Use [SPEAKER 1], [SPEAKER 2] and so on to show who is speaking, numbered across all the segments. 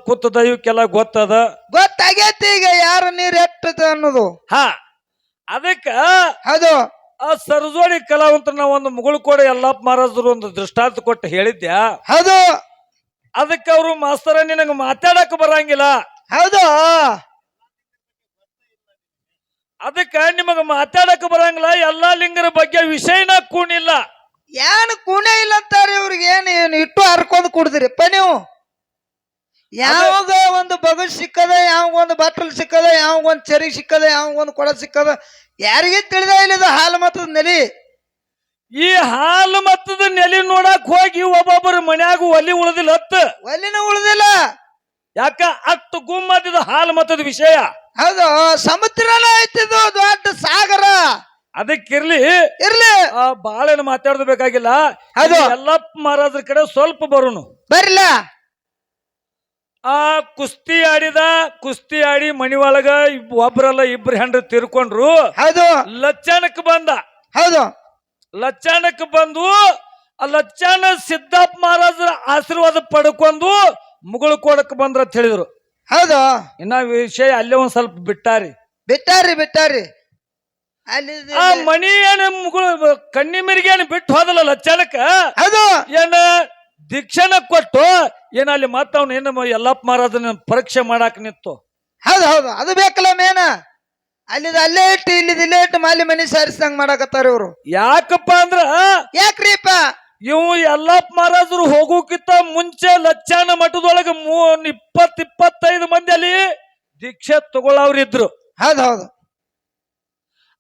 [SPEAKER 1] ಕೂತದ ಇವಕ್ಕೆಲ್ಲ ಗೊತ್ತದ.
[SPEAKER 2] ಗೊತ್ತಾಗೈತಿ ಈಗ ಯಾರು ನೀರ್ ಎಟ್ಟದ ಅನ್ನೋದು.
[SPEAKER 1] ಹಾ ಅದಕ್ಕ
[SPEAKER 2] ಹೌದು
[SPEAKER 1] ಆ ಸರಜೋಡಿ ಕಲಾವಂತರ ಒಂದು ಮುಗುಳು ಕೂಡ ಯಲ್ಲಪ್ಪ ಮಹಾರಾಜರು ಒಂದು ದೃಷ್ಟಾಂತ ಕೊಟ್ಟು ಹೇಳಿದ್ಯಾ.
[SPEAKER 2] ಹೌದು
[SPEAKER 1] ಅದಕ್ಕೆ ಅವರು ಮಾಸ್ತರ ನಿನಗೆ ಮಾತಾಡಕ್ ಬರಂಗಿಲ್ಲ,
[SPEAKER 2] ಹೌದು
[SPEAKER 1] ಅದಕ್ಕ ನಿಮಗ ಮಾತಾಡಕ್ ಬರಂಗಿಲ್ಲ, ಎಲ್ಲಾ ಲಿಂಗರ ಬಗ್ಗೆ ವಿಷಯನ ಕೂಣಿಲ್ಲ.
[SPEAKER 2] ಏನ್ ಕೂಣೆ ಇಲ್ಲ ಅಂತಾರ ಇವ್ರಿಗೆ. ಏನು ಇಟ್ಟು ಹರ್ಕೊಂಡ್ ಕುಡ್ದಿರಿಪ್ಪ ನೀವು. ಯಾವಾಗ ಒಂದು ಬಗಲ್ ಸಿಕ್ಕದ, ಯಾವಾಗ ಒಂದು ಬಾಟಲ್ ಸಿಕ್ಕದ, ಯಾವಾಗ ಒಂದು ಚರಿಗೆ ಸಿಕ್ಕದ, ಯಾವಾಗ ಒಂದು ಕೊಡ ಸಿಕ್ಕದ, ಯಾರಿಗೆ ತಿಳಿದ ಇಲ್ಲದ ಹಾಲು ಮತ್ತದ ನೆಲಿ.
[SPEAKER 1] ಈ ಹಾಲು ಮತ್ತದ ನೆಲಿ ನೋಡಕ್ ಹೋಗಿ ಒಬ್ಬೊಬ್ಬರ ಮನ್ಯಾಗ ಒಲಿ ಉಳಿದಿಲ್ಲ,
[SPEAKER 2] ಒಲಿನ ಉಳ್ದಿಲ್ಲ.
[SPEAKER 1] ಯಾಕ ಅಷ್ಟು ಗುಮ್ಮದಿದ ಹಾಲು ಮತ್ತದ ವಿಷಯ.
[SPEAKER 2] ಹೌದು ಸಮುದ್ರನ ಐತಿದು ದೊಡ್ಡ ಸಾಗರ.
[SPEAKER 1] ಅದಕ್ಕಿರ್ಲಿ
[SPEAKER 2] ಇರ್ಲಿ,
[SPEAKER 1] ಬಾಳೇನು ಮಾತಾಡೋದು ಬೇಕಾಗಿಲ್ಲ.
[SPEAKER 2] ಅದು
[SPEAKER 1] ಯಲ್ಲಪ್ಪ ಮಹಾರಾಜರ ಕಡೆ ಸ್ವಲ್ಪ ಬರೋನು.
[SPEAKER 2] ಬರ್ಲ
[SPEAKER 1] ಆ ಕುಸ್ತಿ ಆಡಿ ಮನಿ ಒಳಗ ಒಬ್ರಲ್ಲ ಇಬ್ರು ಹೆಂಡ್ರು ತೀರ್ಕೊಂಡ್ರು.
[SPEAKER 2] ಹೌದು
[SPEAKER 1] ಲಚ್ಚಾನಕ್ ಬಂದ.
[SPEAKER 2] ಹೌದು
[SPEAKER 1] ಲಚ್ಚಾನಕ್ ಬಂದು ಆ ಲಚ್ಚಾನ ಸಿದ್ದಪ್ಪ ಮಹಾರಾಜರ ಆಶೀರ್ವಾದ ಪಡ್ಕೊಂಡು ಮುಗುಳು ಕೊಡಕ್ ಬಂದ್ರ ಅಂತ ಹೇಳಿದ್ರು.
[SPEAKER 2] ಹೌದು
[SPEAKER 1] ಇನ್ನ ವಿಷಯ ಅಲ್ಲೇ ಒಂದ್ ಸ್ವಲ್ಪ
[SPEAKER 2] ಬಿಟ್ಟಾರಿ ಅಲ್ಲಿ
[SPEAKER 1] ಆ ಮನಿ ಏನ ಮುಗುಳು ಕಣ್ಣಿ ಮಿರಿಗೆ ಏನ್ ಬಿಟ್ಟು ಹೋದಲ್ಲ ಲಚ್ಚಾನಕ್ಕ.
[SPEAKER 2] ಹೌದು
[SPEAKER 1] ಏನ ದೀಕ್ಷಾನ ಕೊಟ್ಟು ಏನ ಅಲ್ಲಿ ಮತ್ತ ಅವ್ನ ಏನ ಯಲ್ಲಪ್ಪ ಮಹಾರಾಜನ ಪರೀಕ್ಷೆ ಮಾಡಾಕ ನಿಂತು.
[SPEAKER 2] ಹೌದು ಹೌದು ಅದು ಬೇಕಲ್ಲ ಮೇನ. ಅಲ್ಲೇ ಇಟ್ಟು ಇಲ್ಲೇ ಇಟ್ಟು ಮಾಲಿ ಮನಿ ಸಾರಿಸಿದಂಗ ಮಾಡಾಕತ್ತಾರ ಇವ್ರು.
[SPEAKER 1] ಯಾಕಪ್ಪ ಅಂದ್ರ
[SPEAKER 2] ಯಾಕ್ರಿಪ್ಪ
[SPEAKER 1] ಇವು ಯಲ್ಲಪ್ಪ ಮಹಾರಾಜರು ಹೋಗೋಕ್ಕಿಂತ ಮುಂಚೆ ಲಚ್ಚಾನ ಮಠದೊಳಗ 20-25 ಮಂದಿ ಅಲ್ಲಿ ದೀಕ್ಷೆ ತಗೊಳ್ಳವ್ರಿದ್ರು.
[SPEAKER 2] ಹೌದು ಹೌದು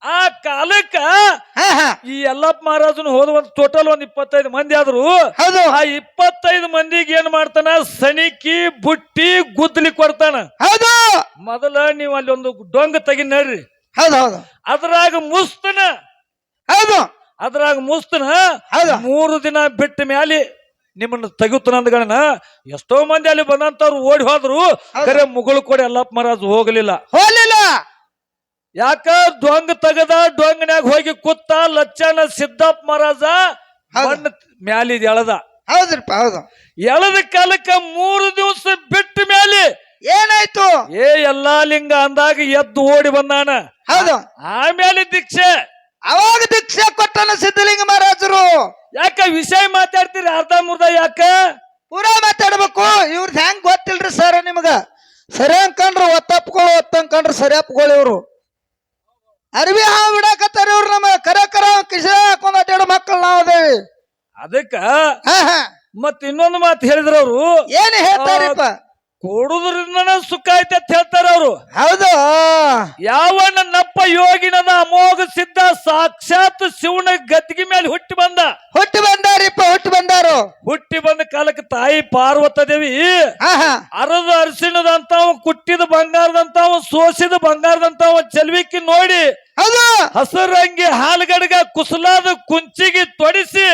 [SPEAKER 1] ಆ ಕಾಲಕ್ಕ ಈ ಯಲ್ಲಪ್ಪ ಮಹಾರಾಜನು ಹೋದ ಒಂದು ಟೋಟಲ್ 25 ಮಂದಿ ಆದ್ರು.
[SPEAKER 2] ಹೌದು
[SPEAKER 1] ಆ 25 ಮಂದಿಗೆ ಏನ್ ಮಾಡ್ತಾನ, ಸಣಿಕಿ ಬುಟ್ಟಿ ಗುದ್ದಲಿ ಕೊಡ್ತಾನ.
[SPEAKER 2] ಹೌದು
[SPEAKER 1] ಮೊದಲ ನೀವು ಅಲ್ಲಿ ಒಂದು ಡೊಂಗ ತೆಗಿ ನಡ್ರಿ,
[SPEAKER 2] ಹೌದು ಹೌದು
[SPEAKER 1] ಅದ್ರಾಗ ಮುಸ್ತನ
[SPEAKER 2] ಹೌದು
[SPEAKER 1] 3 ದಿನ ಬಿಟ್ಟ ಮ್ಯಾಲಿ ನಿಮ್ಮನ್ನ ತೆಗುತ್ತನಂದಗಳನ್ನ ಎಷ್ಟೋ ಮಂದಿ ಅಲ್ಲಿ ಬಂದಂತವ್ರು ಓಡಿ ಹೋದ್ರು. ಕರೆ ಮುಗುಳು ಕೊಡಿ ಯಲ್ಲಪ್ಪ ಮಹಾರಾಜ್ ಹೋಗ್ಲಿಲ್ಲ. ಯಾಕ ಡೊಂಗ ತೆಗದ ಡೊಂಗನ್ಯಾಗ ಹೋಗಿ ಕೂತ ಲಚ್ಚಾನ ಸಿದ್ದಪ್ಪ ಮಹಾರಾಜ ಮಣ್ಣು ಮ್ಯಾಲಿದ್ ಎಳದ.
[SPEAKER 2] ಹೌದ್ರಿಪ್ಪ ಹೌದು
[SPEAKER 1] ಎಳದ ಕಾಲಕ್ಕ 3 ದಿವಸ ಬಿಟ್ಟ ಮ್ಯಾಲಿ
[SPEAKER 2] ಏನಾಯ್ತು?
[SPEAKER 1] ಎಲ್ಲಾ ಲಿಂಗ ಅಂದಾಗ ಎದ್ದು ಓಡಿ ಬಂದಾನ.
[SPEAKER 2] ಹೌದು
[SPEAKER 1] ಆಮೇಲೆ ದೀಕ್ಷೆ
[SPEAKER 2] ಅವಾಗ ದೀಕ್ಷೆ ಕೊಟ್ಟನ ಸಿದ್ಧಲಿಂಗ ಮಹಾರಾಜರು.
[SPEAKER 1] ಯಾಕ ವಿಷಯ ಮಾತಾಡ್ತೀರಿ ಅರ್ಧ ಮುರ್ಧ? ಯಾಕ
[SPEAKER 2] ಪೂರಾ ಮಾತಾಡ್ಬೇಕು. ಇವ್ರದ್ ಹೆಂಗ್ ಗೊತ್ತಿಲ್ರಿ ಸರ್ ನಿಮಗ? ಸರಿ ಅನ್ಕಂಡ್ರ ಒತ್ತಪ್ಗಳು ಒತ್ತಂಕಂಡ್ರ ಸರಿ ಅಪ್ಗಳು. ಇವ್ರು ಅರ್ವಿ ಹಾವು ಬಿಡಾಕತ್ತಾರ. ಇವ್ರು ನಮ್ಮ ಕರೆ ಕಿಸ ಹಾಕೊಂಡ್ ಅಡ್ಡಾಡೋ ಮಕ್ಕಳು ನಾವ್ ಅದೇವಿ.
[SPEAKER 1] ಅದಕ್ಕ ಮತ್ ಇನ್ನೊಂದು ಮಾತು ಹೇಳಿದ್ರ ಅವ್ರು.
[SPEAKER 2] ಏನ್ ಹೇಳ್ತಾರಿಪ್ಪ?
[SPEAKER 1] ಕೊಡುದ್ರಿಂದ ಸುಖ ಐತೆ ಅಂತ ಹೇಳ್ತಾರ ಅವ್ರು.
[SPEAKER 2] ಹೌದು
[SPEAKER 1] ಯಾವನ ನಪ್ಪ ಯೋಗಿನದ ಅಮೋಘ ಸಿದ್ಧ ಸಾಕ್ಷಾತ್ ಶಿವನ ಗದ್ದಿಗೆ ಮೇಲೆ ಹುಟ್ಟಿ ಬಂದಾರಿಪ್ಪ. ಹುಟ್ಟಿ ಬಂದ ಕಾಲಕ್ಕೆ ತಾಯಿ ಪಾರ್ವತದೇವಿ ಅರದ ಅರಿಸಿಣದಂತಾವ, ಕುಟ್ಟಿದ ಬಂಗಾರದಂತಾವ, ಸೋಸಿದ ಬಂಗಾರದಂತಾವ ಚೆಲ್ವಿಕ್ಕಿ ನೋಡಿ ಹಸರಂಗಿ ಹಾಲ್ಗಡಗ ಕುಸಲಾದ ಕುಂಚಿಗೆ ತೊಡಿಸಿ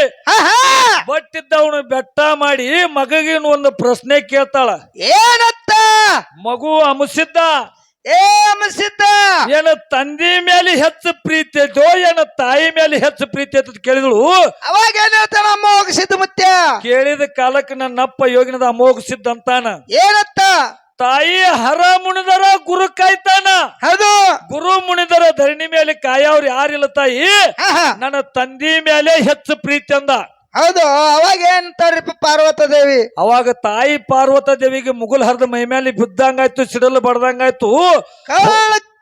[SPEAKER 1] ಬಟ್ಟಿದ್ದವನು ಬೆಟ್ಟ ಮಾಡಿ ಮಗಗಿನ ಒಂದು ಪ್ರಶ್ನೆ ಕೇಳ್ತಾಳ.
[SPEAKER 2] ಏನತ್ತ?
[SPEAKER 1] ಮಗು ಅಮಸಿದ್ದ ಏನ ತಂದಿ ಮೇಲೆ ಹೆಚ್ಚು ಪ್ರೀತಿ ಐತೋ ಏನ ತಾಯಿ ಮೇಲೆ ಹೆಚ್ಚು ಪ್ರೀತಿ ಐತ ಕೇಳಿದಳು.
[SPEAKER 2] ಅವಾಗ ಏನ್ ಹೇಳ್ತಾನ ಅಮೋಘ ಸಿದ್ಧ ಮುತ್ಯ?
[SPEAKER 1] ಕೇಳಿದ ಕಾಲಕ್ಕೆ ನನ್ನಪ್ಪ ಯೋಗಿನದ ಅಮೋಘ ಸಿದ್ಧ ಅಂತಾನ.
[SPEAKER 2] ಏನತ್ತ? ತಾಯಿ
[SPEAKER 1] ಹರ ಮುಣಿದರ ಗುರು ಕಾಯ್ತಾನ.
[SPEAKER 2] ಹೌದು
[SPEAKER 1] ಗುರು ಮುಣಿದರ ಧರಣಿ ಮೇಲೆ ಕಾಯವ್ರು ಯಾರಿಲ್ಲ ತಾಯಿ, ನನ್ನ ತಂದಿ ಮೇಲೆ ಹೆಚ್ಚು ಪ್ರೀತಿ ಅಂದ.
[SPEAKER 2] ಹೌದು ಅವಾಗ ಏನಂತಾರಿಪ್ಪ ಪಾರ್ವತ ದೇವಿ?
[SPEAKER 1] ಅವಾಗ ತಾಯಿ ಪಾರ್ವತ ದೇವಿಗೆ ಮುಗುಲ್ ಹರಿದ ಮೈ ಮೇಲೆ ಬಿದ್ದಂಗಾಯ್ತು, ಸಿಡಲು ಬಡ್ದಂಗಾಯ್ತು,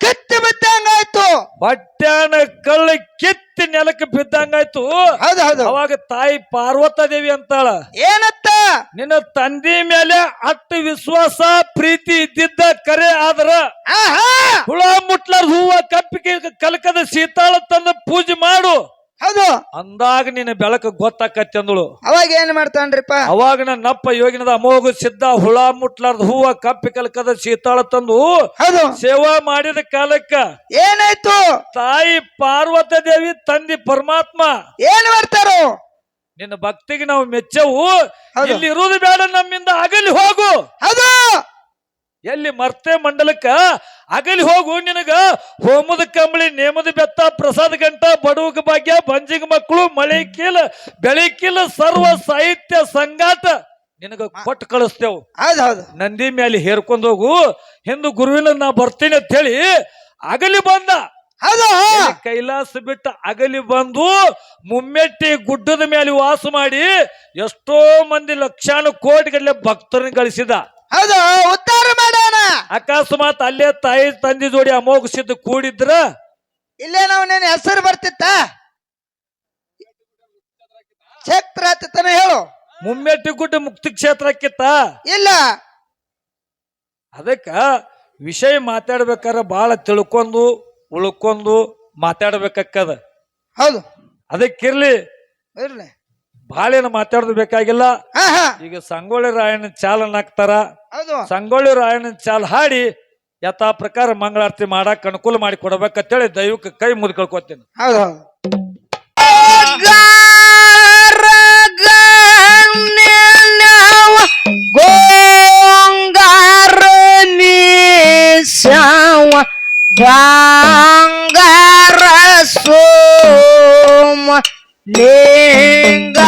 [SPEAKER 2] ಕಿತ್ತಿ ಬಿದ್ದಂಗಾಯ್ತು,
[SPEAKER 1] ಹೊಟ್ಯಾನ ಕಳ್ಳ ಕಿತ್ತಿ ನೆಲಕ್ಕೆ ಬಿದ್ದಂಗಾಯ್ತು. ಅವಾಗ ತಾಯಿ ಪಾರ್ವತ ದೇವಿ ಅಂತಾಳ,
[SPEAKER 2] ಏನತ್ತ?
[SPEAKER 1] ನಿನ್ನ ತಂದಿ ಮೇಲೆ ಅಟ್ಟು ವಿಶ್ವಾಸ ಪ್ರೀತಿ ಇದ್ದಿದ್ದ ಕರೆ ಆದ್ರ ಹುಳ ಮುಟ್ಲಾರ ಹೂವ ಕಪ್ಪಿಗೆ ಕಲಕದ ಸೀತಾಳ ತಂದು ಪೂಜೆ ಮಾಡು.
[SPEAKER 2] ಹೌದು
[SPEAKER 1] ಅಂದಾಗ ನಿನ್ನ ಬೆಳಕು ಗೊತ್ತಾಕತ್ತಿ ಅಂದಳು.
[SPEAKER 2] ಅವಾಗ ಏನ್ ಮಾಡ್ತಾನ್ರಿಪ್ಪ?
[SPEAKER 1] ಅವಾಗ ನನ್ನಪ್ಪ ಯೋಗಿನದ ಅಮೋಘ ಸಿದ್ಧ ಹುಳ ಮುಟ್ಲಾರ್ದ ಹೂವ ಕಪ್ಪಿ ಕಲಕದ ಸೀತಾಳ ತಂದು ಸೇವಾ ಮಾಡಿದ ಕಾಲಕ್ಕ
[SPEAKER 2] ಏನಾಯ್ತು?
[SPEAKER 1] ತಾಯಿ ಪಾರ್ವತ ದೇವಿ ತಂದಿ ಪರಮಾತ್ಮ
[SPEAKER 2] ಏನ್ ಮಾಡ್ತಾರೋ?
[SPEAKER 1] ನಿನ್ನ ಭಕ್ತಿಗೆ ನಾವು ಮೆಚ್ಚವು, ಇಲ್ಲಿ ಇರುವುದು ಬೇಡ, ನಮ್ಮಿಂದ ಅಗಲಿ ಹೋಗು.
[SPEAKER 2] ಹೌದು
[SPEAKER 1] ಎಲ್ಲಿ ಮರ್ತೆ ಮಂಡಲಕ್ಕ ಅಗಲಿ ಹೋಗು. ನಿನಗ ಹೋಮದ ಕಂಬಳಿ, ನೇಮದ ಬೆತ್ತ, ಪ್ರಸಾದ ಗಂಟ, ಬಡವಗ ಭಾಗ್ಯ, ಬಂಜಿಗ ಮಕ್ಕಳು, ಮಳೆ ಕೀಲ ಬೆಳೆ ಕೀಲ, ಸರ್ವ ಸಾಹಿತ್ಯ ಸಂಗಾಟ ನಿನಗ ಕೊಟ್ಟು ಕಳಿಸ್ತೇವ್.
[SPEAKER 2] ಹೌದೌದು.
[SPEAKER 1] ನಂದಿ ಮೇಲೆ ಹೇರ್ಕೊಂಡ್ ಹೋಗು, ಹಿಂದು ಗುರುವಿನ ನಾ ಬರ್ತೀನಿ ಅಂತ ಹೇಳಿ ಅಗಲಿ ಬಂದ.
[SPEAKER 2] ಹೌದು.
[SPEAKER 1] ಕೈಲಾಸ ಬಿಟ್ಟು ಅಗಲಿ ಬಂದು ಮುಮ್ಮೆಟ್ಟಿ ಗುಡ್ಡದ ಮೇಲೆ ವಾಸ ಮಾಡಿ ಎಷ್ಟೋ ಮಂದಿ ಲಕ್ಷಾನು ಕೋಟಿಗಟ್ಟಲೆ ಭಕ್ತರನ್ನ ಗಳಿಸಿದ.
[SPEAKER 2] ಹೌದು, ಉದ್ಧಾರ ಮಾಡೋಣ.
[SPEAKER 1] ಅಕಸ್ಮಾತ್ ಅಲ್ಲೇ ತಾಯಿ ತಂದೆ ಜೋಡಿ ಅಮೋಘ ಸಿದ್ಧ ಕೂಡಿದ್ರ
[SPEAKER 2] ಇಲ್ಲೇ ನಾವು ನಿನ್ನ ಹೆಸರು ಬರ್ತಿತ್ತ, ಕ್ಷೇತ್ರ ಆತಿತ್ತಾನ ಹೇಳು.
[SPEAKER 1] ಮುಮ್ಮೆಟ್ಟಿ ಗುಡ್ಡ ಮುಕ್ತಿ ಕ್ಷೇತ್ರ ಆಕ್ಕಿತ್ತ
[SPEAKER 2] ಇಲ್ಲ.
[SPEAKER 1] ಅದಕ್ಕ ವಿಷಯ ಮಾತಾಡ್ಬೇಕಾರ ಬಾಳ ತಿಳ್ಕೊಂಡು ಉಳ್ಕೊಂಡು ಮಾತಾಡ್ಬೇಕಾಕ್ಕದ.
[SPEAKER 2] ಹೌದು.
[SPEAKER 1] ಅದಕ್ಕಿರ್ಲಿ,
[SPEAKER 2] ಇರ್ಲಿ,
[SPEAKER 1] ಬಾಳೇನು ಮಾತಾಡೋದು ಬೇಕಾಗಿಲ್ಲ.
[SPEAKER 2] ಹಾ ಹಾ.
[SPEAKER 1] ಈಗ ಸಂಗೊಳ್ಳಿ ರಾಯಣ್ಣ ಚಾಲನ್ ಹಾಕ್ತಾರ.
[SPEAKER 2] ಹೌದು.
[SPEAKER 1] ಸಂಗೊಳ್ಳಿ ರಾಯಣ್ಣ ಚಾಲ್ ಹಾಡಿ ಯಥಾ ಪ್ರಕಾರ ಮಂಗಳಾರತಿ ಮಾಡಕ್ ಅನುಕೂಲ ಮಾಡಿ ಕೊಡ್ಬೇಕಂತೇಳಿ ದೈವಕ್ಕೆ ಕೈ ಮುದ್ದು ಕೇಳ್ಕೊತೀನಿ.
[SPEAKER 2] ಹೌದು ಹೌದು. ಗೋಂಗಾರ ಮೀಸಾವ ಬಂಗಾರ ಸೋಮ ಲಿಂಗಾನೋ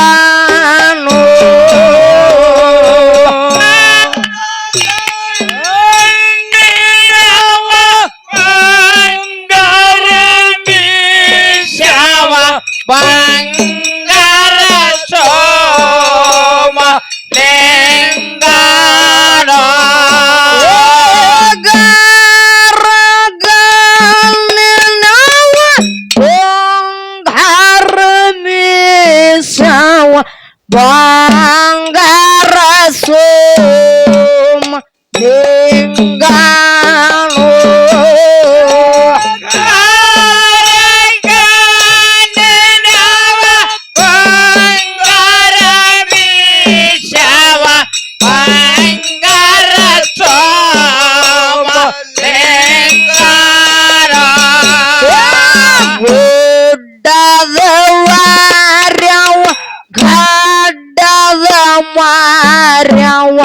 [SPEAKER 2] ಬಂಗಾರ ಸೋಮ ಲಿಂಗಾನೋ ಬಂಗಾರ ಮೀಸಾವ ಬಂಗಾರ ಸೋಮ ಲಿಂಗಾನೋ ಮಾರ್ಯವ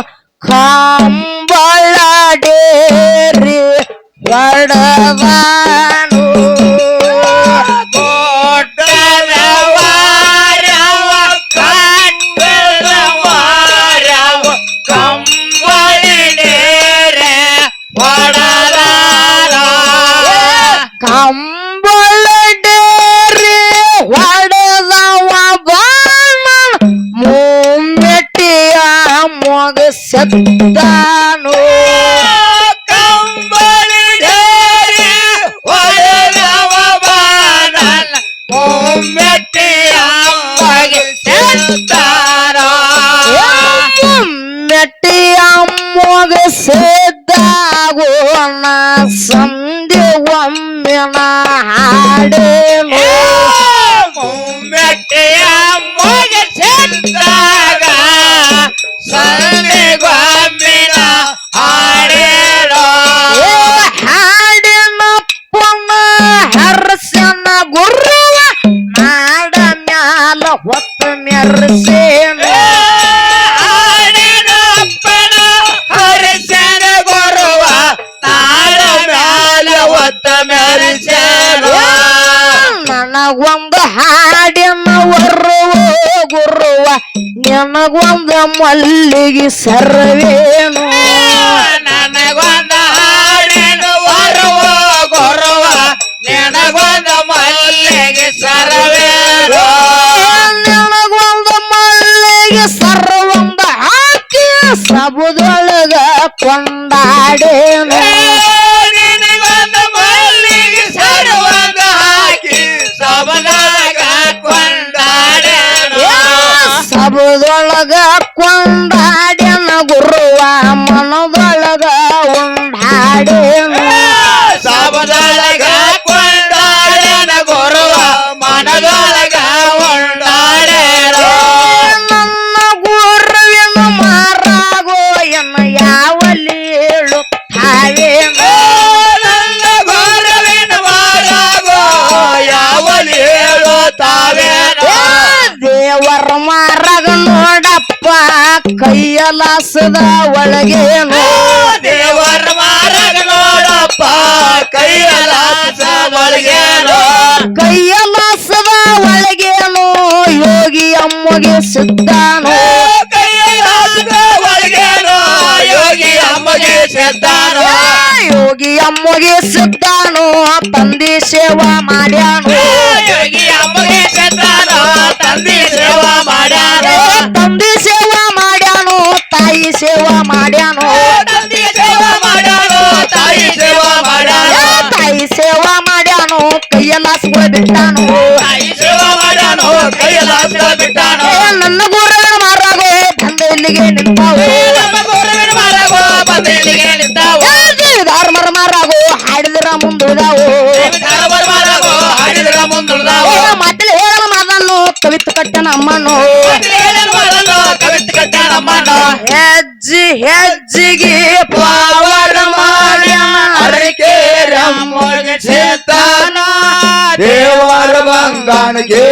[SPEAKER 2] ಕಂಬಳ ಡೇರಿ ಹೊಡೆದಾನು ದೊಡ್ಡದ ವಾರ್ಯವ ಕಂಬಳ ಮಾರ್ಯವ ಕಂಬಳ ಡೇರಿ ಹೊಡೆದಾನ ಕಂಬಳ ಡೇರಿ ಹೊಡೆದವ ಬಾಣ ಮುಮ್ಮೆಟ್ಟಿಯ ಮೊಗಸದ್ದಾನು ಕಂಬಳಿ ಡೇರಿ ಹೊಡೆದವ ಬಾಣ ಮುಮ್ಮೆಟ್ಟಿಯ ಮೊಗಸದ್ದಾನು ಮುಮ್ಮೆಟ್ಟಿಯ ಮೊಗಸದ್ದಾಗೋಣ ಸಂಧಿ ಒಮ್ಮಿನ ಹಾಡೇನು ಮುಮ್ಮೆಟ್ಟಿಯ ಮೊಗಸದ್ದಾಗ ಸಂಧಿಗೊಮ್ಮಿನ ಹಾಡೇನು ಹಾಡಿನ ಪುನ ಹರ್ಸನ ಗುರುವ ನಾಡ ಮ್ಯಾಲ ಹೊತ್ತ ಮೆರ್ಸೇನು ಹಾಡಿನ ಪುನ ಹರ್ಸನ ಗುರುವ ನಾಡ ಮ್ಯಾಲ ಹೊತ್ತ ಮೆರ್ಸೇನು ನನಗೊಂದು ಹಾಡಿನ ವರುವ ಗುರುವ ನಿನಗೊಂದು ಮಲ್ಲಿಗೆ ಸರ್ವೇನು ನನಗೊಂದು ಹಾಡಿನ ವರುವ ಗುರುವ ನಿನಗೊಂದು ಮಲ್ಲಿಗೆ ಸರ್ವೇನು ನಿನಗೊಂದು ಮಲ್ಲಿಗೆ ಸರ್ವಂದ ಹಾಕಿ ಸಬುದೊಳಗ ಕೊಂಡಾಡೇನು ನಿನಗೊಂದು ಮಲ್ಲಿಗೆ ಸರ್ವಂದ ಹಾಕಿ ಸಬುದೊಳಗ ಕೊಂಡಾಡೇನು ಸಬುದೊಳಗ ಕೊಂಡಾಡ್ಯನ ಗುರುವ ಮನದೊಳಗ ಉಂಡಾಡೇನು ಸಬುದೊಳಗ ಕೊಂಡಾಡ್ಯನ ಗುರುವ ಮನದೊಳಗ ಉಂಡಾಡೇನು ನನ್ನ ಗುರುವಿನ ಮಾರಾಗೋ ಎನ್ನ ಯಾವಲ್ಲಿ ಹೇಳುತ್ತಾವೇನು ನನ್ನ ಗುರುವಿನ ಮಾರಾಗೋ ಯಾವಲ್ಲಿ ಹೇಳುತ್ತಾವೇನು ದೇವರ ಮಾರಗ ನೋಡಪ್ಪ ಕೈಯಲಾಸದ ಒಳಗೇನು ದೇವರ ಮಾರಗ ನೋಡಪ್ಪ ಕೈಯಲಾಸದ ಒಳಗೇನು ಕೈಯಲಾಸದ ಒಳಗೇನು ಯೋಗಿ ಅಮ್ಮಗೆ ಸಿದ್ಧಾನು ಕೈಯಲಾಸದ
[SPEAKER 3] ಸಿದ್ಧಾನು
[SPEAKER 4] ಯೋಗಿ ಅಮ್ಮಗೆ ಸಿದ್ಧಾನು ತಂದಿ ಸೇವಾ ಮಾಡ್ಯಾನು
[SPEAKER 3] ಯೋಗಿ ಅಮ್ಮಗೆ ಸಿದ್ಧಾನು ತಂದೆ ಸೇವಾ ಮಾಡ್ಯಾನು
[SPEAKER 4] ತಂದಿ ಸೇವಾ ಮಾಡ್ಯಾನು ತಾಯಿ ಸೇವಾ ಮಾಡ್ಯಾನು
[SPEAKER 3] ತಂದೆ ಸೇವಾ ಮಾಡ್ಯಾನು ತಾಯಿ ಸೇವಾ ಮಾಡ್ಯಾನು
[SPEAKER 4] ತಾಯಿ ಸೇವಾ ಮಾಡ್ಯಾನು ಕೈಯಲ್ಲಾಸ್ಗಳು ಬಿಟ್ಟಾನು
[SPEAKER 3] ತಾಯಿ ಸೇವಾ ಮಾಡ್ಯಾನು ಕೈಯಲ್ಲಾಸ್ಗಳ ಬಿಟ್ಟಾನು
[SPEAKER 4] ನನ್ನ ಗುರುವಿನ ಮಾರಾಗೋ ಬಂದ ಇಲ್ಲಿಗೆ ನಿಂತಾವು
[SPEAKER 3] ನಮ್ಮ ಗುರುವಿನ ಮಾರಾಗೋ ಬಂದ ಇಲ್ಲಿಗೆ ನಿಂತಾವು
[SPEAKER 4] ಧರ್ಮರ ಮಾರಾಗೋ ಹಾಡಿದ್ರ ಮುಂದುಳಿದಾವು
[SPEAKER 3] ಧಾರವಾಡ ಮಾರಾಗೋ ಹಾಡಿದ್ರ ಮುಂದುಳಿದಾವು
[SPEAKER 4] ಮಾತಲ್ಲಿ ಹೇಳಲು ಮಾತನ್ನು ಕವಿತು ಕಟ್ಟನ ಅಮ್ಮನು
[SPEAKER 3] ಕವಿತೆ ಕಟ್ಟ ನಮ್ಮನ್ನು
[SPEAKER 4] ಹೆಜ್ಜಿ ಹೆಜ್ಜಿಗೆ
[SPEAKER 3] ಪಾವನ ಮಾಡ್ಯಾನ ಅರಕೇರಿ ಅಮ್ಮಗೆ ಸಿದ್ಧಾನ ದೇವರ ಬಂಗಾನಗೆ